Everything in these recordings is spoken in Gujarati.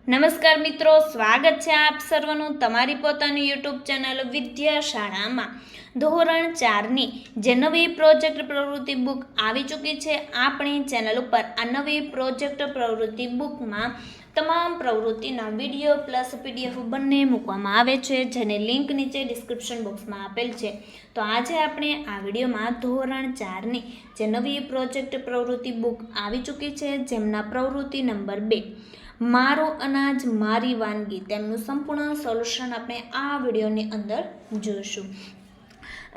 નમસ્કાર મિત્રો, સ્વાગત છે આપ સર્વનું તમારી પોતાની યુટ્યુબ ચેનલ વિદ્યાશાળામાં. ધોરણ 4ની જે નવી પ્રોજેક્ટ પ્રવૃત્તિ બુક આવી ચૂકી છે આપણી ચેનલ ઉપર, આ નવી પ્રોજેક્ટ પ્રવૃત્તિ બુકમાં તમામ પ્રવૃત્તિના વિડીયો પ્લસ PDF બંને મૂકવામાં આવે છે, જેની લિંક નીચે ડિસ્ક્રિપ્શન બોક્સમાં આપેલ છે. તો આજે આપણે આ વિડીયોમાં ધોરણ 4ની જે નવી પ્રોજેક્ટ પ્રવૃત્તિ બુક આવી ચૂકી છે, જેમના પ્રવૃત્તિ નંબર 2 મારું અનાજ મારી વાનગી, તેમનું સંપૂર્ણ સોલ્યુશન આપણે આ વિડીયોની અંદર જોઈશું.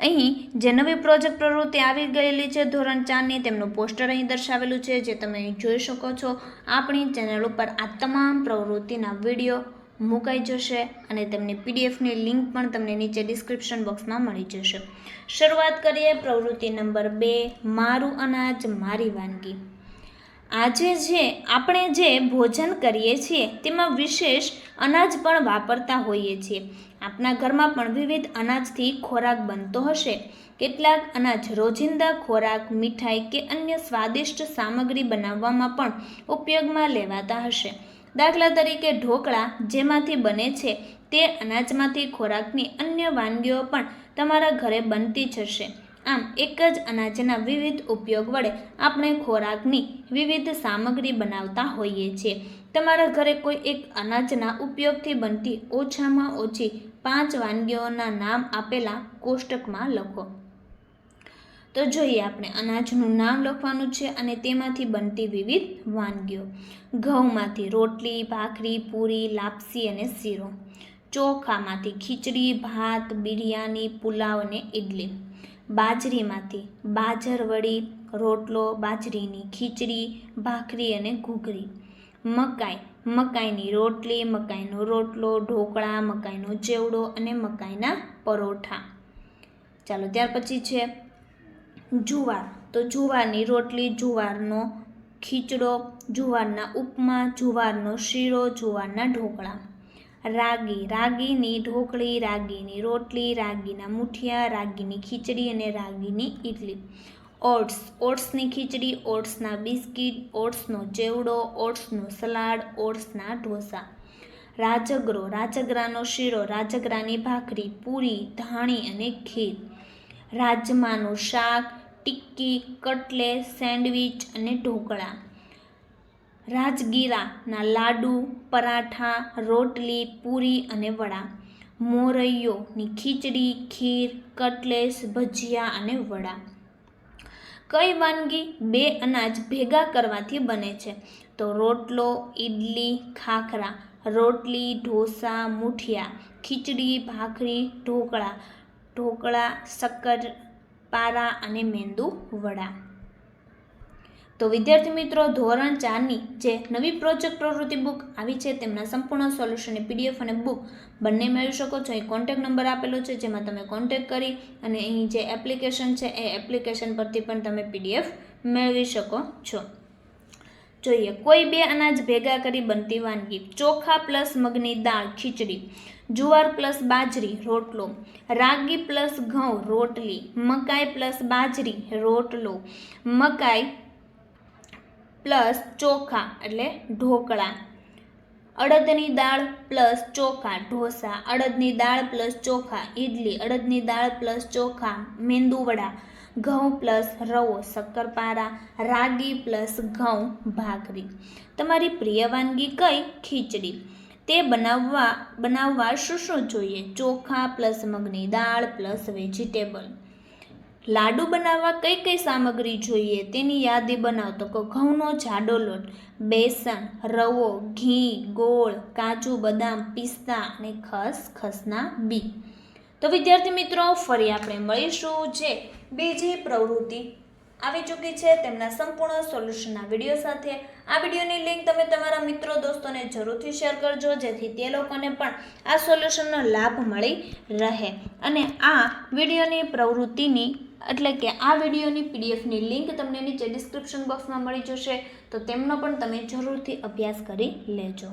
અહીં જે નવી પ્રોજેક્ટ પ્રવૃત્તિ આવી ગયેલી છે ધોરણ 4ની, તેમનું પોસ્ટર અહીં દર્શાવેલું છે, જે તમે અહીં જોઈ શકો છો. આપણી ચેનલ ઉપર આ તમામ પ્રવૃત્તિના વિડીયો મુકાઈ જશે અને તેમની PDFની લિંક પણ તમને નીચે ડિસ્ક્રિપ્શન બોક્સમાં મળી જશે. શરૂઆત કરીએ પ્રવૃત્તિ નંબર 2, મારું અનાજ મારી વાનગી. આજે આપણે જે ભોજન કરીએ છીએ તેમાં વિશેષ અનાજ પણ વાપરતા હોઈએ છીએ. આપણા ઘરમાં પણ વિવિધ અનાજથી ખોરાક બનતો હશે. કેટલાક અનાજ રોજિંદા ખોરાક, મીઠાઈ કે અન્ય સ્વાદિષ્ટ સામગ્રી બનાવવામાં પણ ઉપયોગમાં લેવાતા હશે. દાખલા તરીકે ઢોકળા જેમાંથી બને છે તે અનાજમાંથી ખોરાકની અન્ય વાનગીઓ પણ તમારા ઘરે બનતી જ હશે. આમ એક જ અનાજના વિવિધ ઉપયોગ વડે આપણે ખોરાકની વિવિધ સામગ્રી બનાવતા હોઈએ છીએ. તમારા ઘરે કોઈ એક અનાજના ઉપયોગથી બનતી ઓછામાં ઓછી 5 વાનગીઓના નામ આપેલા કોષ્ટકમાં લખો. તો જોઈએ, આપણે અનાજનું નામ લખવાનું છે અને તેમાંથી બનતી વિવિધ વાનગીઓ. ઘઉંમાંથી રોટલી, ભાખરી, પૂરી, લાપસી અને શીરો. ચોખામાંથી ખીચડી, ભાત, બિરયાની, પુલાવ અને ઇડલી. બાજરીમાંથી બાજરવડી, રોટલો, બાજરીની ખીચડી, ભાખરી અને ઘૂઘરી. મકાઈની રોટલી, મકાઈનો રોટલો, ઢોકળા, મકાઈનો ચેવડો અને મકાઈના પરોઠા. ચાલો, ત્યાર પછી છે જુવાર. તો જુવારની રોટલી, જુવારનો ખીચડો, જુવારના ઉપમા, જુવારનો શીરો, જુવારના ઢોકળા. રાગીની ઢોકળી, રાગીની રોટલી, રાગીના મુઠિયા, રાગીની ખીચડી અને રાગીની ઇડલી. ઓટ્સની ખીચડી, ઓટ્સના બિસ્કિટ, ઓટ્સનો ચેવડો, ઓટ્સનું સલાડ, ઓટ્સના ઢોસા. રાજગરાનો શીરો, રાજગરાની ભાખરી, પૂરી, ધાણી અને ખીર. રાજમાનું શાક, ટિક્કી, કટલેસ, સેન્ડવિચ અને ઢોકળા. રાજગીરાના લાડુ, પરાઠા, રોટલી, પૂરી અને વડા. મોરૈયોની ખીચડી, ખીર, કટલેસ, ભજીયા અને વડા. કઈ વાનગી 2 અનાજ ભેગા કરવાથી બને છે? તો રોટલો, ઇડલી, ખાખરા. રોટલી, ઢોસા, મુઠિયા. ખીચડી, ભાખરી, ઢોકળા, શક્કરપારા અને મેંદુ વડા. તો વિદ્યાર્થી મિત્રો, ધોરણ 4ની જે નવી પ્રોજેક્ટ પ્રવૃત્તિ બુક આવી છે તેમના સંપૂર્ણ સોલ્યુશનની PDF અને બુક બંને મેળવી શકો છો. અહીં કોન્ટેક્ટ નંબર આપેલો છે, જેમાં તમે કોન્ટેક્ટ કરી અને અહીં જે એપ્લિકેશન છે એ એપ્લિકેશન પરથી પણ તમે PDF મેળવી શકો છો. જોઈએ, કોઈ 2 અનાજ ભેગા કરી બનતી વાનગી. ચોખા પ્લસ મગની દાળ ખીચડી. જુવાર પ્લસ બાજરી રોટલો. રાગી પ્લસ ઘઉં રોટલી. મકાઈ પ્લસ બાજરી રોટલો. મકાઈ પ્લસ ચોખા એટલે ઢોકળા. અડદની દાળ પ્લસ ચોખા ઢોસા. અડદની દાળ પ્લસ ચોખા ઇડલી. અડદની દાળ પ્લસ ચોખા મેંદુવડા. ઘઉં પ્લસ રવો શક્કરપારા. રાગી પ્લસ ઘઉં ભાખરી. તમારી પ્રિય વાનગી કઈ? ખીચડી. તે બનાવવા શું જોઈએ? ચોખા પ્લસ મગની દાળ પ્લસ વેજીટેબલ. લાડુ બનાવવા કઈ સામગ્રી જોઈએ તેની યાદી બનાવતો. ઘઉંનો જાડો લોટ, બેસન, રવો, ઘી, ગોળ, કાજુ, બદામ, પિસ્તા અને ખસખસના બી. તો વિદ્યાર્થી મિત્રો, ફરી આપણે મળીશું જે બીજી પ્રવૃત્તિ આવી ચૂકી છે તેમના સંપૂર્ણ સોલ્યુશનના વિડીયો સાથે. આ વિડીયોની લિંક તમે તમારા મિત્રો દોસ્તોને જરૂરથી શેર કરજો, જેથી તે લોકોને પણ આ સોલ્યુશનનો લાભ મળી રહે અને આ વિડીયોની પ્રવૃત્તિની એટલે કે આ વિડીયોની PDFની લિંક તમને નીચે ડિસ્ક્રિપ્શન બોક્સમાં મળી જશે. તો તેમનો પણ તમે જરૂરથી અભ્યાસ કરી લેજો.